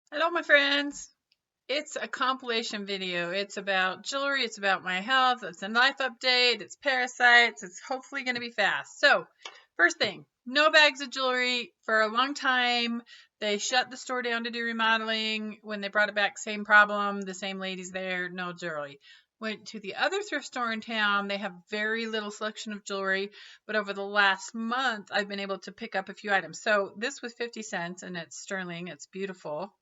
Hello, my friends. It's a compilation video. It's about jewelry. It's about my health. It's a life update. It's parasites. It's hopefully going to be fast. So, first thing, no bags of jewelry for a long time. They shut the store down to do remodeling. When they brought it back, same problem. The same ladies there, no jewelry. Went to the other thrift store in town. They have very little selection of jewelry, but over the last month, I've been able to pick up a few items. So, this was 50 cents and it's sterling. It's beautiful.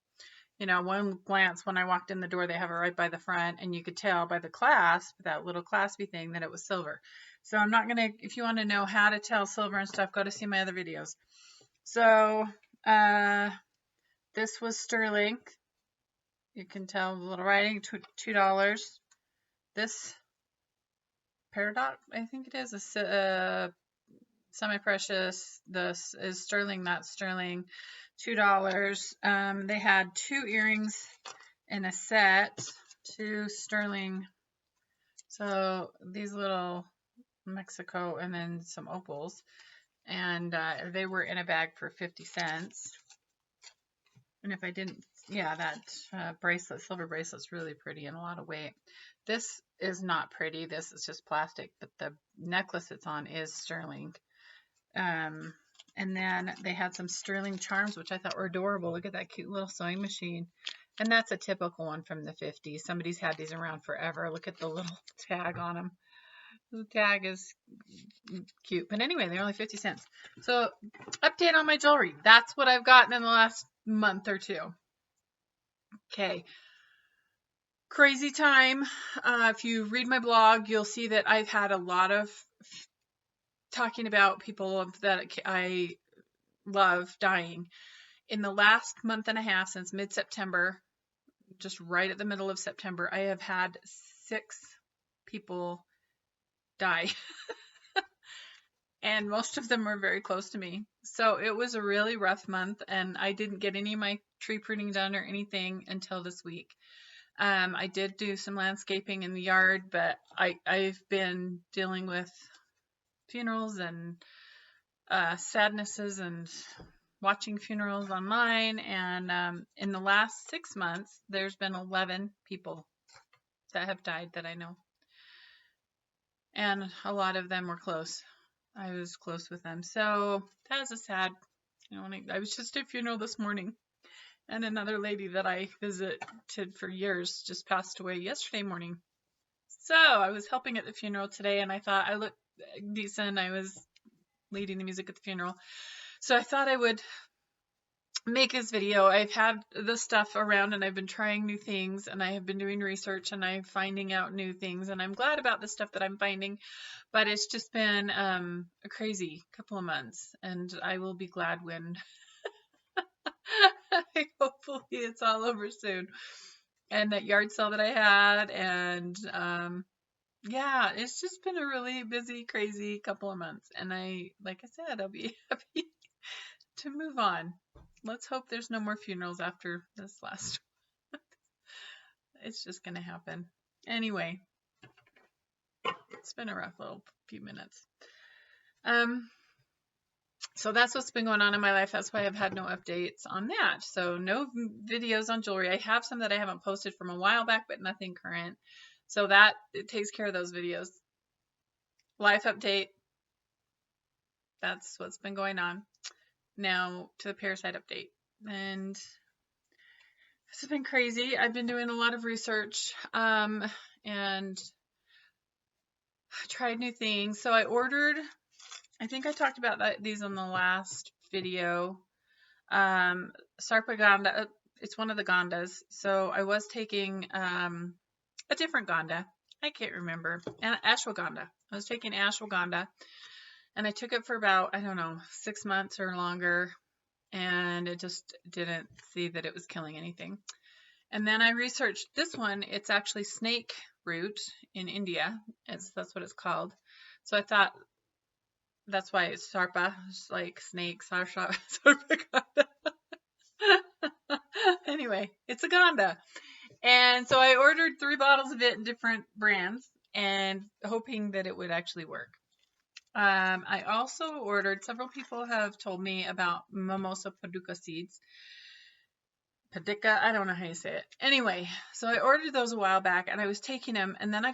One glance when I walked in the door, they have it right by the front, and you could tell by the clasp, that little claspy thing, that it was silver. So I'm not gonna, if you want to know how to tell silver and stuff, go to see my other videos. So uh, this was sterling. You can tell the little writing, $2. This peridot, I think it is, a semi-precious. This is sterling, not sterling. $2. They had 2 earrings in a set, 2 sterling. So these little Mexico and then some opals, and they were in a bag for 50 cents. And if I didn't, yeah, that bracelet, silver bracelet's really pretty and a lot of weight. This is not pretty. This is just plastic, but the necklace it's on is sterling. And then they had some sterling charms, which I thought were adorable. Look at that cute little sewing machine. And that's a typical one from the 50s. Somebody's had these around forever. Look at the little tag on them. The tag is cute. But anyway, they're only 50 cents. So, update on my jewelry. That's what I've gotten in the last month or two. Okay. Crazy time. If you read my blog, you'll see that I've had a lot of talking about people that I love dying. In the last month and a half, since mid-September, just right at the middle of September, I have had 6 people die. And most of them were very close to me. So it was a really rough month, and I didn't get any of my tree pruning done or anything until this week. I did do some landscaping in the yard, but I've been dealing with funerals and sadnesses and watching funerals online. And in the last 6 months, there's been 11 people that have died that I know. And a lot of them were close. I was close with them. So that was a sad, I was just at a funeral this morning. And another lady that I visited for years just passed away yesterday morning. So I was helping at the funeral today, and I thought I looked decent. I was leading the music at the funeral. So I thought I would make this video. I've had this stuff around and I've been trying new things, and I have been doing research, and I'm finding out new things, and I'm glad about the stuff that I'm finding, but it's just been a crazy couple of months, and I will be glad when hopefully it's all over soon. And that yard sale that I had, and yeah, it's just been a really busy, crazy couple of months, and like I said, I'll be happy to move on. Let's hope there's no more funerals after this last. It's just gonna happen. Anyway, it's been a rough little few minutes. So that's what's been going on in my life. That's why I've had no updates on that. So no videos on jewelry. I have some that I haven't posted from a while back, but nothing current. So that it takes care of those videos. Life update. That's what's been going on. Now to the parasite update. And this has been crazy. I've been doing a lot of research and tried new things. So I ordered, I think I talked about these on the last video. Sarpaganda, it's one of the gandas. So I was taking a different ganda. I can't remember. And ashwagandha. I was taking ashwagandha, and I took it for about, I don't know, 6 months or longer, and it just didn't see that it was killing anything. And then I researched this one. It's actually snake root in India. That's what it's called. So I thought that's why it's sarpa. It's like snake, sarpa. Anyway, it's a ganda. And so I ordered 3 bottles of it in different brands, and hoping that it would actually work. I also ordered, several people have told me about mimosa pudica seeds. Padica, I don't know how you say it. Anyway, so I ordered those a while back, and I was taking them, and then I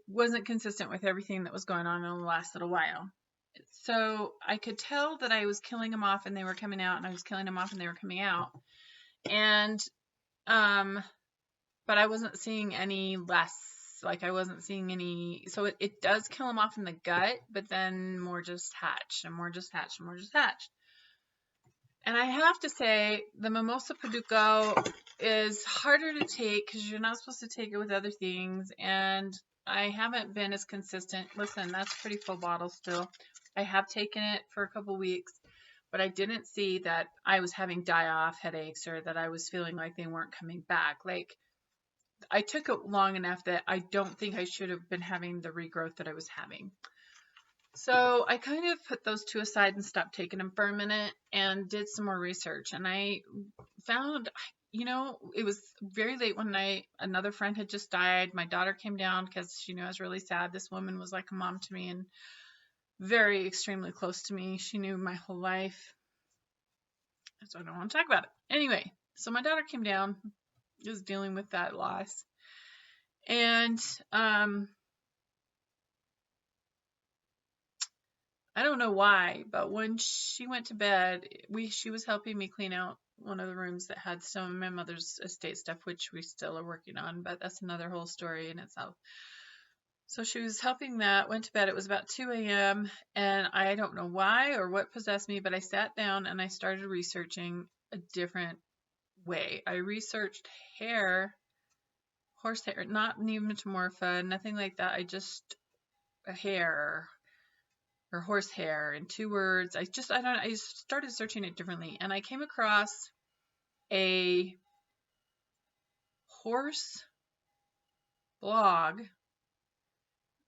wasn't consistent with everything that was going on in the last little while. So I could tell that I was killing them off and they were coming out, and I was killing them off and they were coming out. And, but I wasn't seeing any less, like I wasn't seeing any, so it does kill them off in the gut, but then more just hatch and more just hatch and more just hatch. And I have to say, the Mimosa Puduco is harder to take because you're not supposed to take it with other things. And I haven't been as consistent. Listen, that's a pretty full bottle still. I have taken it for a couple weeks, but I didn't see that I was having die-off headaches or that I was feeling like they weren't coming back. Like, I took it long enough that I don't think I should have been having the regrowth that I was having. So I kind of put those two aside and stopped taking them for a minute and did some more research. And I found, you know, it was very late one night. Another friend had just died. My daughter came down because she knew I was really sad. This woman was like a mom to me and very extremely close to me. She knew my whole life. So I don't want to talk about it. Anyway, so my daughter came down, was dealing with that loss. And I don't know why, but when she went to bed, she was helping me clean out one of the rooms that had some of my mother's estate stuff, which we still are working on, but that's another whole story in itself. So she was helping that, went to bed. It was about 2 a.m. and I don't know why or what possessed me, but I sat down and I started researching a different way. I researched hair, horsehair, not Nematomorpha, nothing like that. I just hair or horsehair in 2 words. I started searching it differently, and I came across a horse blog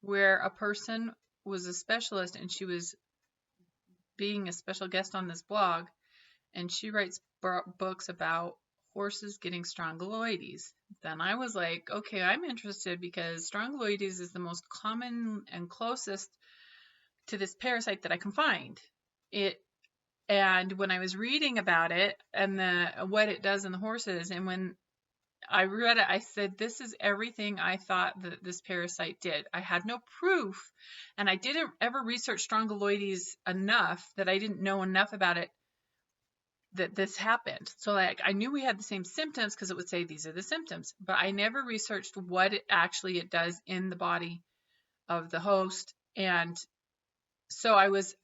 where a person was a specialist and she was being a special guest on this blog, and she writes books about horses getting strongyloides. Then I was like, okay, I'm interested because strongyloides is the most common and closest to this parasite that I can find. And when I was reading about it and what it does in the horses, and when I read it, I said, this is everything I thought that this parasite did. I had no proof, and I didn't ever research strongyloides enough that I didn't know enough about it that this happened. So like I knew we had the same symptoms because it would say these are the symptoms, but I never researched what it does in the body of the host. And so I was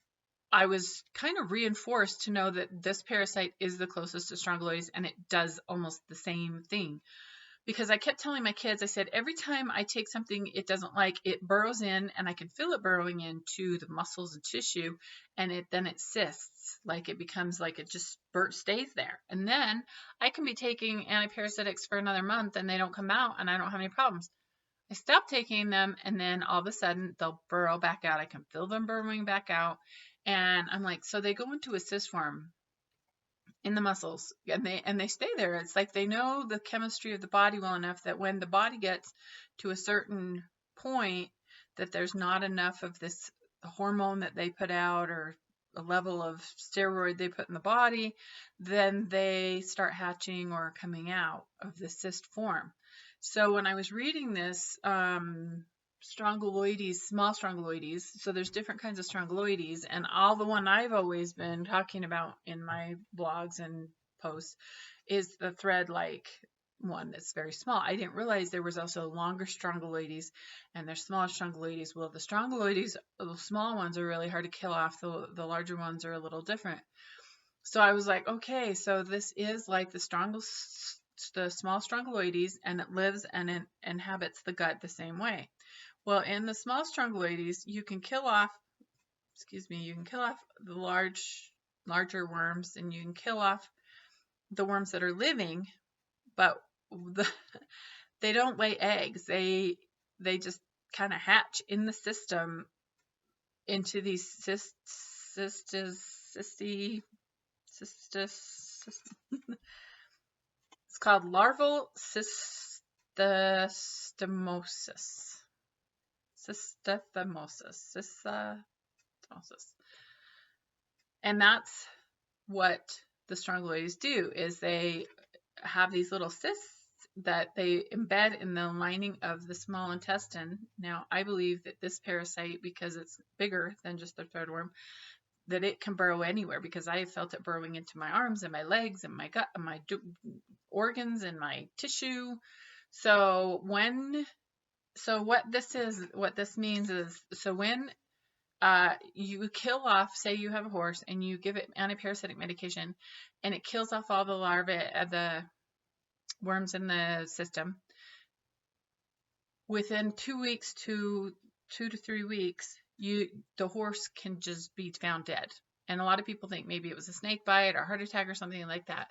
kind of reinforced to know that this parasite is the closest to strongyloides, and it does almost the same thing. Because I kept telling my kids, I said, every time I take something it doesn't like, it burrows in, and I can feel it burrowing into the muscles and tissue, and then it cysts. Like it becomes like it just stays there. And then I can be taking antiparasitics for another month, and they don't come out, and I don't have any problems. I stop taking them, and then all of a sudden they'll burrow back out. I can feel them burrowing back out. And I'm like, so they go into a cyst form in the muscles, and they stay there. It's like they know the chemistry of the body well enough that when the body gets to a certain point that there's not enough of this hormone that they put out or a level of steroid they put in the body, then they start hatching or coming out of the cyst form. So when I was reading this, strongyloides, small strongyloides, so there's different kinds of strongyloides, and all the one I've always been talking about in my blogs and posts is the thread-like one that's very small. I didn't realize there was also longer strongyloides and there's smaller strongyloides. Well, the strongyloides, the small ones, are really hard to kill off. The larger ones are a little different. So I was like, okay, so this is like the small strongyloides, and it lives and it inhabits the gut the same way. Well, in the small strongyloides, you can kill off the larger worms, and you can kill off the worms that are living, but they don't lay eggs. They just kind of hatch in the system into these it's called larval cyathostomosis. And that's what the strongyloides do, is they have these little cysts that they embed in the lining of the small intestine. Now, I believe that this parasite, because it's bigger than just the threadworm, that it can burrow anywhere, because I have felt it burrowing into my arms and my legs and my gut and my organs and my tissue. So what this means is, so when you kill off, say you have a horse and you give it antiparasitic medication and it kills off all the larvae of the worms in the system, within 2 weeks to 2 to 3 weeks, the horse can just be found dead. And a lot of people think maybe it was a snake bite or heart attack or something like that.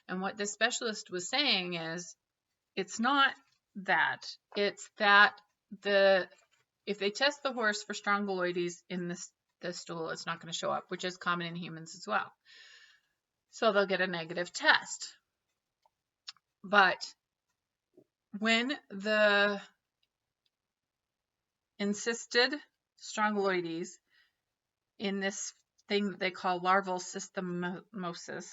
And what this specialist was saying is, it's not that. It's that if they test the horse for strongyles in the stool, it's not going to show up, which is common in humans as well. So they'll get a negative test. But when the encysted strongyles in this thing that they call larval cyathostomosis,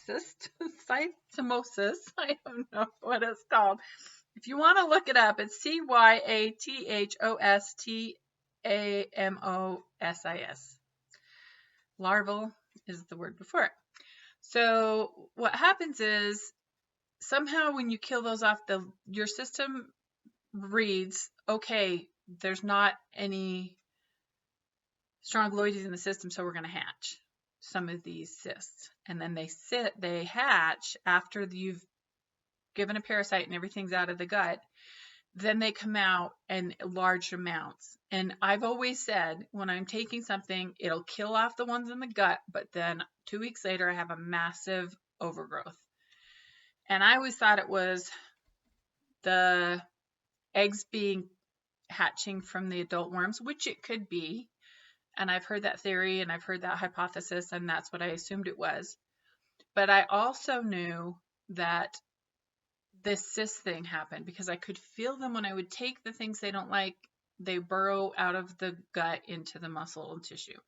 systemosus, I don't know what it's called. If you want to look it up, it's Cyathostomosis. Larval is the word before it. So what happens is, somehow when you kill those off, your system reads, okay, there's not any strongyles in the system, so we're going to hatch some of these cysts. And then they hatch after you've given a parasite and everything's out of the gut. Then they come out in large amounts. And I've always said, when I'm taking something, it'll kill off the ones in the gut, but then 2 weeks later I have a massive overgrowth. And I always thought it was the eggs hatching from the adult worms, which it could be. And I've heard that theory and I've heard that hypothesis, and that's what I assumed it was. But I also knew that this cyst thing happened because I could feel them when I would take the things they don't like. They burrow out of the gut into the muscle and tissue.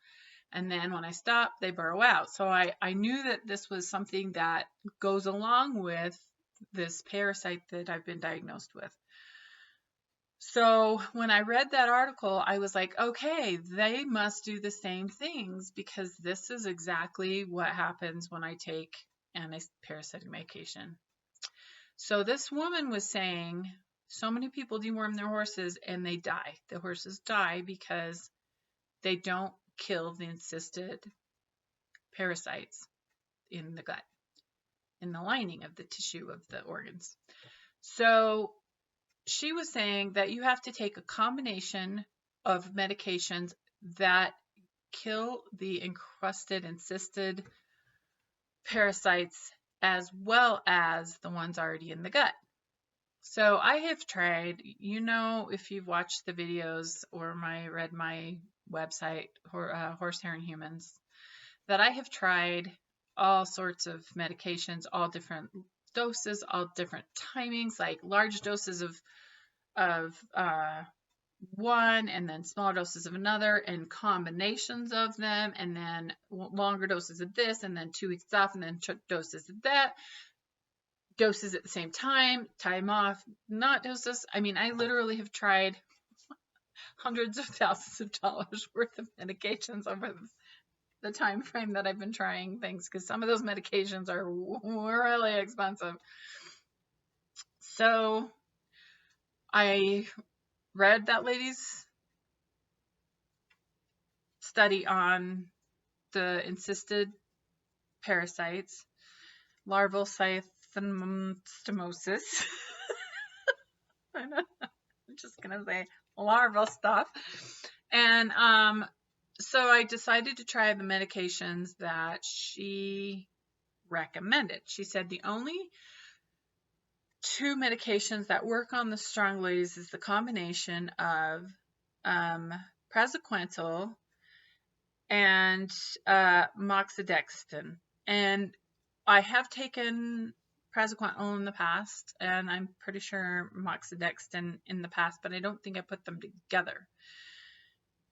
And then when I stop, they burrow out. So I knew that this was something that goes along with this parasite that I've been diagnosed with. So when I read that article, I was like, okay, they must do the same things, because this is exactly what happens when I take antiparasitic medication. So this woman was saying, so many people deworm their horses and they die. The horses die because they don't kill the encysted parasites in the gut, in the lining of the tissue of the organs. So she was saying that you have to take a combination of medications that kill the encrusted, encysted parasites as well as the ones already in the gut. So I have tried, if you've watched the videos or read my website, Horsehair and Humans, that I have tried all sorts of medications, all different doses, all different timings, like large doses of one, and then smaller doses of another, and combinations of them, and then longer doses of this, and then 2 weeks off, and then doses of that, doses at the same time off, not doses. I mean, I literally have tried hundreds of thousands of dollars worth of medications over the time frame that I've been trying things, because some of those medications are really expensive. So I read that lady's study on the encysted parasites, Larval Cyathostomosis. I'm just going to say larval stuff. And so I decided to try the medications that she recommended. She said the only 2 medications that work on the strongyles is the combination of praziquantel and moxidectin. And I have taken praziquantel in the past, and I'm pretty sure moxidectin in the past, but I don't think I put them together.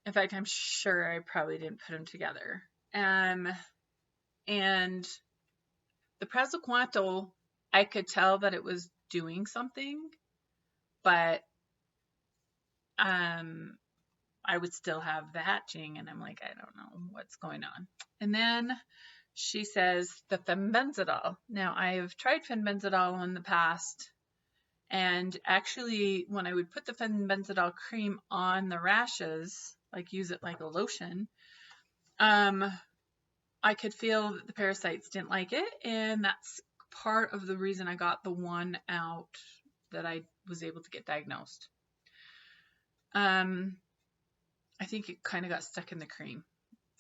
In fact, I'm sure I probably didn't put them together. And the praziquantel, I could tell that it was doing something, but I would still have the hatching, and I'm like, I don't know what's going on. And then she says the fenbenzidol. Now, I've tried fenbenzidol in the past, and actually, when I would put the fenbenzidol cream on the rashes, like use it like a lotion, I could feel that the parasites didn't like it, and that's part of the reason I got the one out that I was able to get diagnosed. I think it kind of got stuck in the cream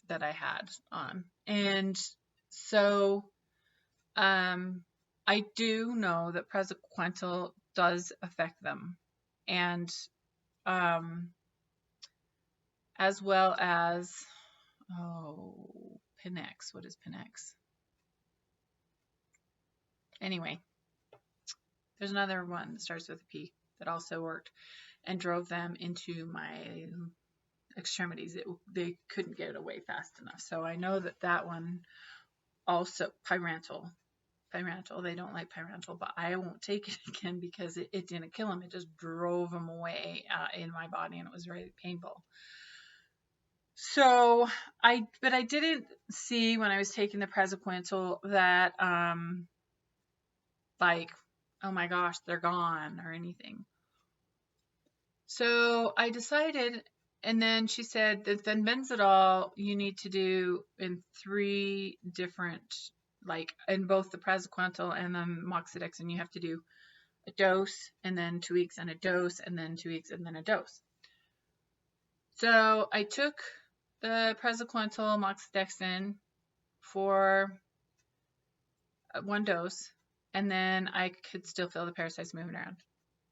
that I had on. And so I do know that praziquantel does affect them. And as well as, Pinex. What is Pinex? Anyway, there's another one that starts with a P that also worked and drove them into my extremities. They couldn't get it away fast enough. So I know that that one also, pyrantel, they don't like pyrantel, but I won't take it again because it didn't kill them. It just drove them away in my body, and it was very painful. So but I didn't see when I was taking the praziquantel that like, oh my gosh, they're gone or anything. So I decided, and then she said that fenbenzidol you need to do in 3 different, like in both the praziquantel and the moxidectin, you have to do a dose and then 2 weeks and a dose and then 2 weeks and then a dose. So I took the praziquantel moxidectin for 1 dose, and then I could still feel the parasites moving around.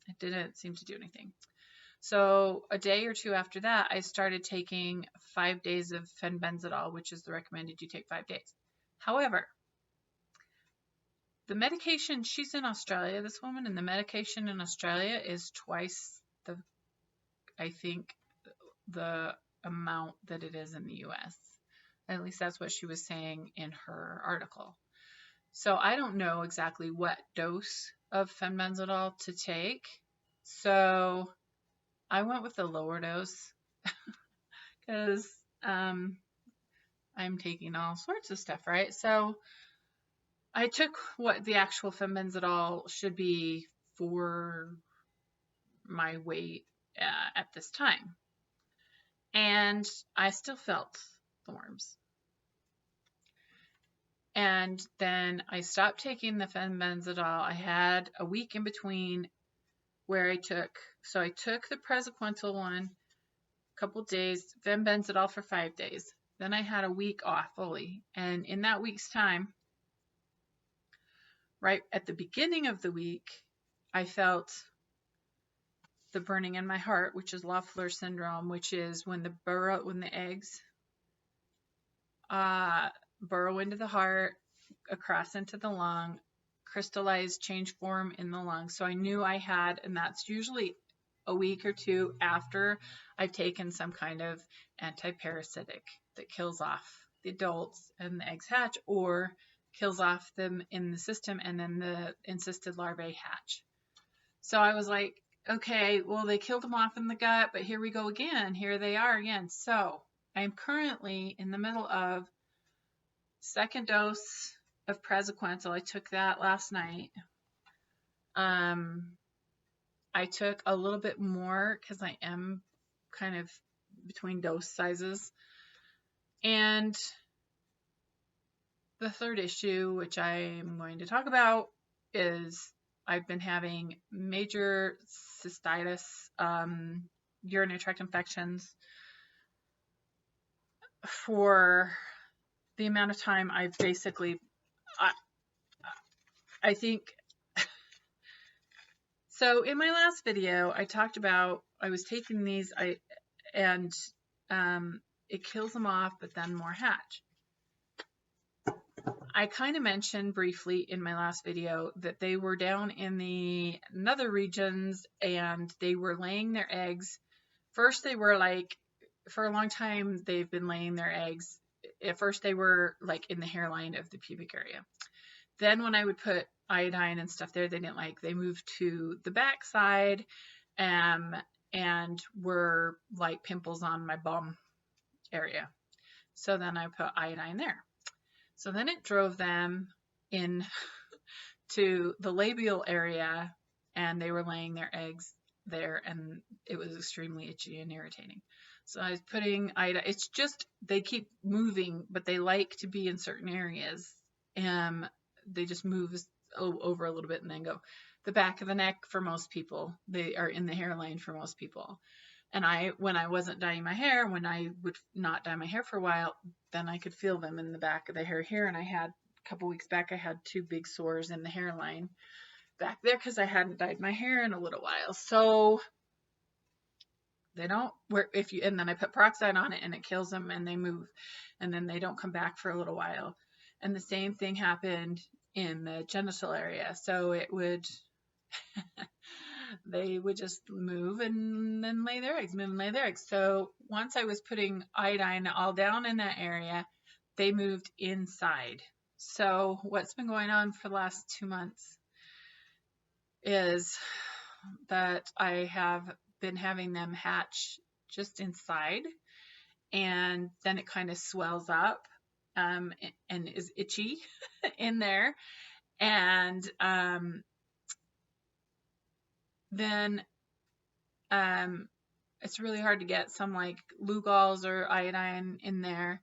It didn't seem to do anything. So a day or 2 after that, I started taking 5 days of fenbenzidol, which is the recommended you take 5 days. However, the medication, she's in Australia, this woman, and the medication in Australia is twice the, I think, the amount that it is in the US. At least that's what she was saying in her article. So I don't know exactly what dose of fenbenzidol to take. So I went with the lower dose because I'm taking all sorts of stuff, right? So I took what the actual fenbenzidol should be for my weight at this time. And I still felt the worms. And then I stopped taking the fenbenzidol. I had a week in between where I took the praziquantel one, a couple days, fenbenzidol for 5 days. Then I had a week off fully. And in that week's time, right at the beginning of the week, I felt the burning in my heart, which is Larval syndrome, which is when the eggs burrow into the heart, across into the lung, crystallize, change form in the lung. So I knew I had, and that's usually a week or 2 after I've taken some kind of antiparasitic that kills off the adults and the eggs hatch, or kills off them in the system, and then the encysted larvae hatch. So I was like, okay, well, they killed them off in the gut, but here we go again. Here they are again. So I'm currently in the middle of 2nd dose of praziquantel. I took that last night. I took a little bit more because I am kind of between dose sizes. And the 3rd issue, which I am going to talk about, is I've been having major cystitis, urinary tract infections for the amount of time I've basically, I think, so in my last video, I talked about, I was taking these, and it kills them off, but then more hatch. I kind of mentioned briefly in my last video that they were down in the nether regions and they were laying their eggs. First, they were like, for a long time, they've been laying their eggs at first they were like in the hairline of the pubic area. Then when I would put iodine and stuff there, they didn't like, they moved to the back side, and were like pimples on my bum area. So then I put iodine there. So then it drove them in to the labial area, and they were laying their eggs there, and it was extremely itchy and irritating. So I was putting iodine. It's just, they keep moving, but they like to be in certain areas. They just move over a little bit and then go. The back of the neck for most people, they are in the hairline for most people. And when I wasn't dyeing my hair, when I would not dye my hair for a while, then I could feel them in the back of the hair here. And I had, a couple weeks back, I had 2 big sores in the hairline back there because I hadn't dyed my hair in a little while. So they don't, and then I put peroxide on it and it kills them and they move, and then they don't come back for a little while. And the same thing happened in the genital area. So it would, they would just move and then lay their eggs, move and lay their eggs. So once I was putting iodine all down in that area, they moved inside. So what's been going on for the last 2 months is that I have been having them hatch just inside, and then it kind of swells up and is itchy in there. And then it's really hard to get some like Lugol's or iodine in there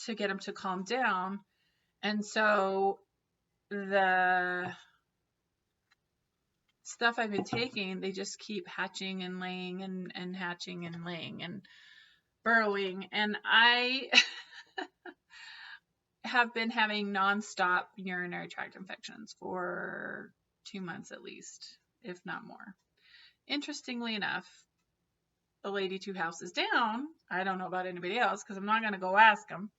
to get them to calm down. And so the stuff I've been taking, they just keep hatching and laying and hatching and laying and burrowing. And I have been having nonstop urinary tract infections for 2 months at least, if not more. Interestingly enough, the lady 2 houses down, I don't know about anybody else because I'm not going to go ask them,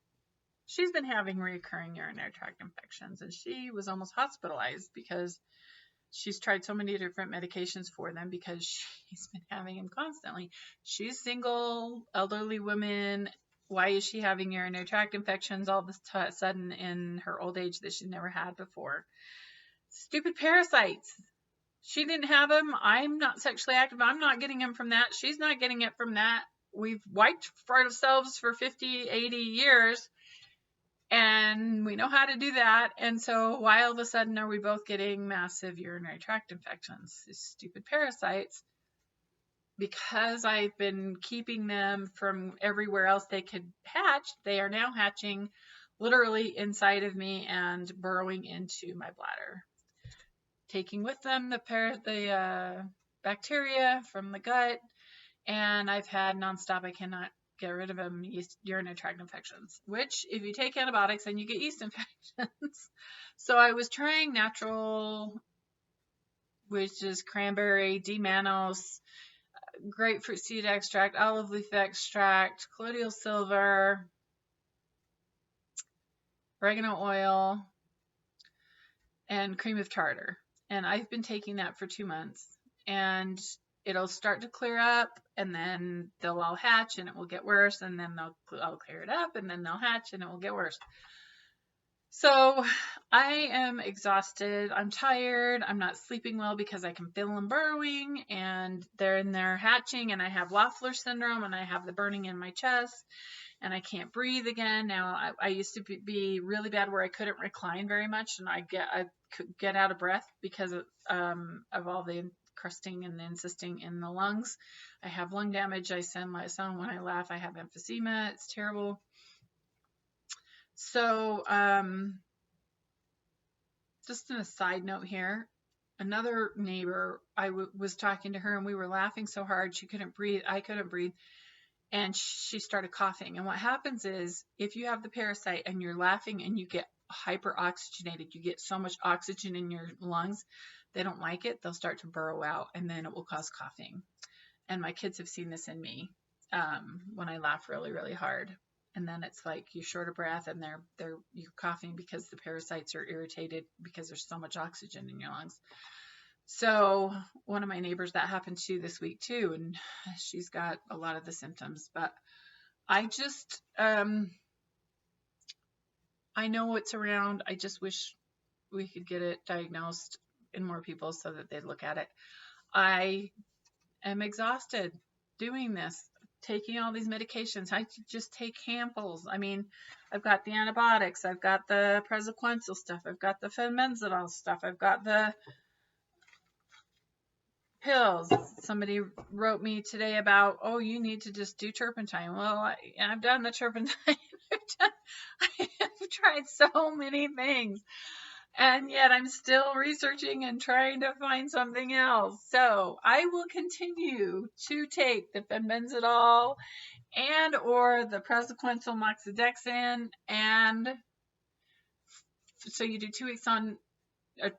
she's been having recurring urinary tract infections, and she was almost hospitalized because she's tried so many different medications for them because she's been having them constantly. She's single, elderly woman. Why is she having urinary tract infections all of a sudden in her old age that she's never had before? Stupid parasites. She didn't have them. I'm not sexually active. I'm not getting them from that. She's not getting it from that. We've wiped for ourselves for 50, 80 years, and we know how to do that. And so why all of a sudden are we both getting massive urinary tract infections? These stupid parasites. Because I've been keeping them from everywhere else they could hatch, they are now hatching literally inside of me and burrowing into my bladder, taking with them the bacteria from the gut. And I've had nonstop, I cannot get rid of them, urinary tract infections, which if you take antibiotics, then you get yeast infections. So I was trying natural, which is cranberry, D-mannose, grapefruit seed extract, olive leaf extract, colloidal silver, oregano oil, and cream of tartar. And I've been taking that for 2 months, and it'll start to clear up, and then they'll all hatch and it will get worse, and then I'll clear it up, and then they'll hatch and it will get worse. So I am exhausted. I'm tired. I'm not sleeping well because I can feel them burrowing, and they're in there hatching, and I have Loeffler syndrome, and I have the burning in my chest, and I can't breathe again. Now, I used to be really bad where I couldn't recline very much, and I could get out of breath because of all the encrusting and the encysting in the lungs. I have lung damage. I sound when I laugh. I have emphysema. It's terrible. So, just on a side note here, another neighbor, I was talking to her, and we were laughing so hard she couldn't breathe. I couldn't breathe, and she started coughing. And what happens is, if you have the parasite and you're laughing and you get hyperoxygenated, you get so much oxygen in your lungs, they don't like it. They'll start to burrow out, and then it will cause coughing. And my kids have seen this in me when I laugh really, really hard. And then it's like you're short of breath, and you're coughing because the parasites are irritated because there's so much oxygen in your lungs. So one of my neighbors, that happened to this week too, and she's got a lot of the symptoms. But I just, I know it's around. I just wish we could get it diagnosed in more people so that they'd look at it. I am exhausted doing this, taking all these medications. I just take handfuls. I mean, I've got the antibiotics, I've got the praziquantel stuff, I've got the fenbendazole stuff, I've got the pills. Somebody wrote me today about, oh, you need to just do turpentine. Well, I've done the turpentine. I've tried so many things, and yet I'm still researching and trying to find something else. So I will continue to take the fenbendazole and or the praziquantel moxidectin, and so you do 2 weeks on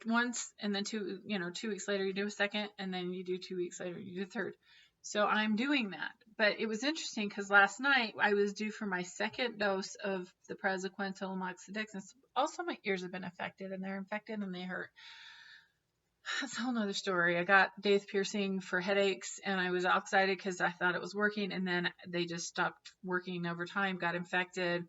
once, and then 2 weeks later you do a second, and then you do 2 weeks later you do a third. So I'm doing that. But it was interesting because last night I was due for my second dose of the praziquantel moxidectin. Also, my ears have been affected, and they're infected and they hurt. That's a whole nother story. I got Day's piercing for headaches, and I was all excited because I thought it was working, and then they just stopped working over time, got infected,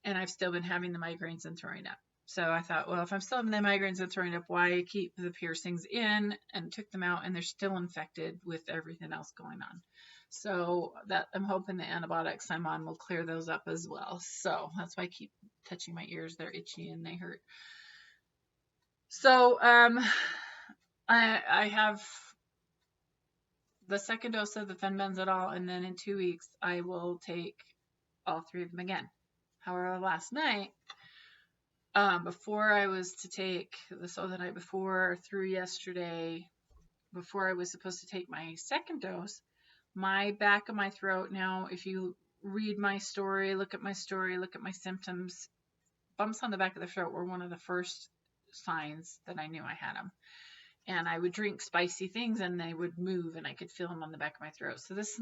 and I've still been having the migraines and throwing up. So I thought, well, if I'm still having the migraines and throwing up, why keep the piercings in? And took them out, and they're still infected with everything else going on. So that I'm hoping the antibiotics I'm on will clear those up as well. So that's why I keep touching my ears. They're itchy and they hurt. So I have the second dose of the fenbendazole, and then in 2 weeks I will take all 3 of them again. However, last night, before I was to take the night before through yesterday, before I was supposed to take my second dose, my back of my throat, now if you read my story, look at my symptoms, bumps on the back of the throat were one of the first signs that I knew I had them. And I would drink spicy things and they would move and I could feel them on the back of my throat. So this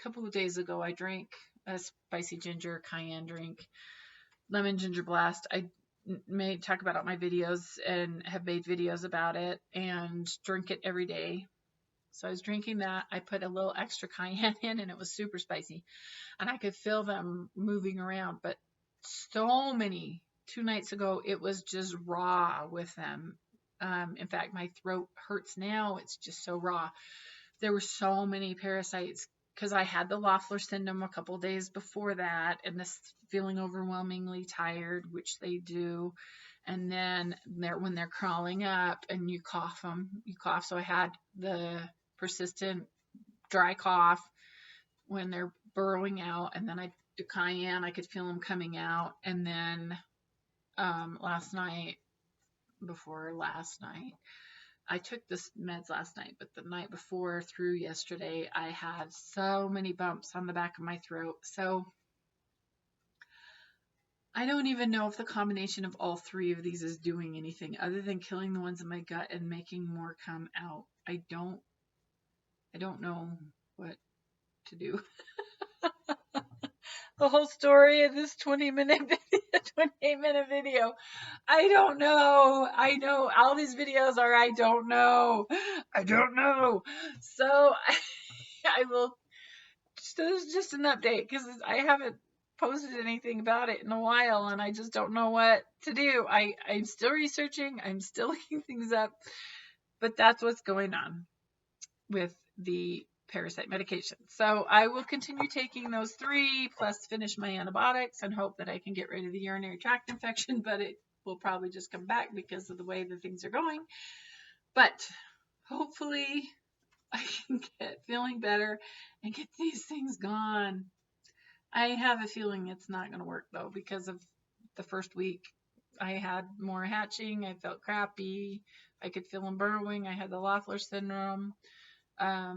couple of days ago, I drank a spicy ginger cayenne drink, lemon ginger blast. I may talk about it on my videos and have made videos about it, and drink it every day. So I was drinking that. I put a little extra cayenne in, and it was super spicy, and I could feel them moving around. But so many, 2 nights ago, it was just raw with them. In fact, my throat hurts now. It's just so raw. There were so many parasites because I had the Larval syndrome a couple days before that, and this feeling overwhelmingly tired, which they do. And then when they're crawling up and you cough them, you cough. So I had the persistent dry cough when they're burrowing out, and then I do cayenne, I could feel them coming out. And then before last night, I took the meds last night, but the night before through yesterday, I had so many bumps on the back of my throat. So I don't even know if the combination of all 3 of these is doing anything other than killing the ones in my gut and making more come out. I don't know what to do. The whole story of this 28-minute video. I don't know. I know all these videos are I don't know. So I will. This is just an update because I haven't posted anything about it in a while, and I just don't know what to do. I'm still researching. I'm still looking things up, but that's what's going on with the parasite medication. So I will continue taking those 3 plus finish my antibiotics and hope that I can get rid of the urinary tract infection, but it will probably just come back because of the way the things are going. But hopefully I can get feeling better and get these things gone. I have a feeling it's not going to work though, because of the first week I had more hatching. I felt crappy. I could feel them burrowing. I had the Larval syndrome. I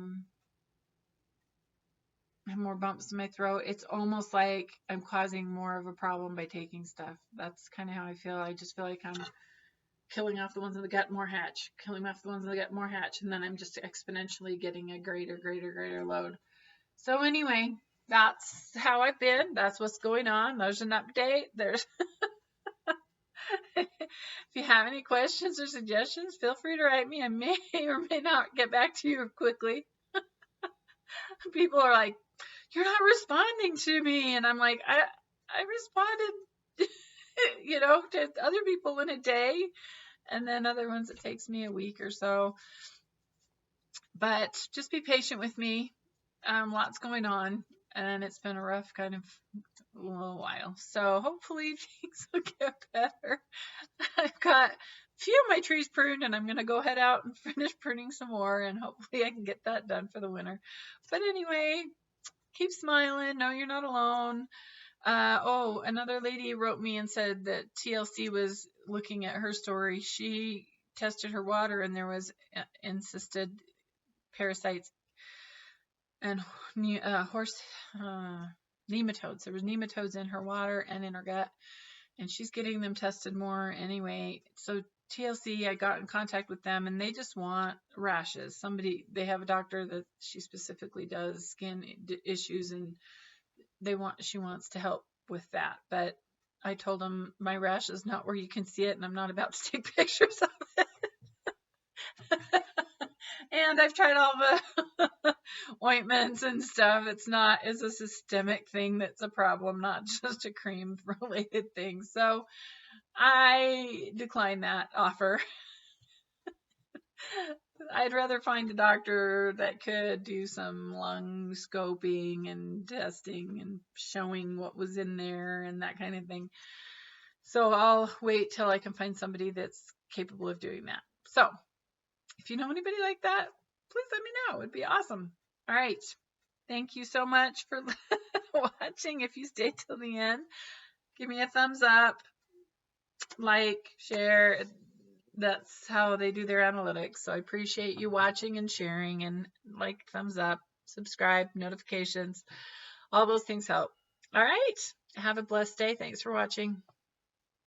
have more bumps in my throat. It's almost like I'm causing more of a problem by taking stuff. That's kind of how I feel. I just feel like I'm killing off the ones in the gut, more hatch, killing off the ones in the gut, more hatch, and then I'm just exponentially getting a greater load. So anyway, that's how I've been. That's what's going on. There's an update. There's if you have any questions or suggestions, feel free to write me. I may or may not get back to you quickly. People are like, you're not responding to me. And I'm like, I responded, you know, to other people in a day, and then other ones it takes me a week or so. But just be patient with me. Lots going on, and it's been a rough kind of little while. So hopefully things will get better. I've got a few of my trees pruned, and I'm going to go head out and finish pruning some more, and hopefully I can get that done for the winter. But anyway, keep smiling. No, you're not alone. Oh, another lady wrote me and said that TLC was looking at her story. She tested her water, and there was encysted parasites and horse nematodes. There was nematodes in her water and in her gut, and she's getting them tested more anyway. So TLC, I got in contact with them, and they just want rashes. They have a doctor that she specifically does skin issues, and she wants to help with that. But I told them my rash is not where you can see it, and I'm not about to take pictures of it. And I've tried all the ointments and stuff. It's a systemic thing that's a problem, not just a cream related thing. So I decline that offer. I'd rather find a doctor that could do some lung scoping and testing and showing what was in there and that kind of thing. So I'll wait till I can find somebody that's capable of doing that. So if you know anybody like that, please let me know. It'd be awesome. All right. Thank you so much for watching. If you stayed till the end, give me a thumbs up, like, share. That's how they do their analytics. So I appreciate you watching and sharing, and like, thumbs up, subscribe, notifications. All those things help. All right. Have a blessed day. Thanks for watching.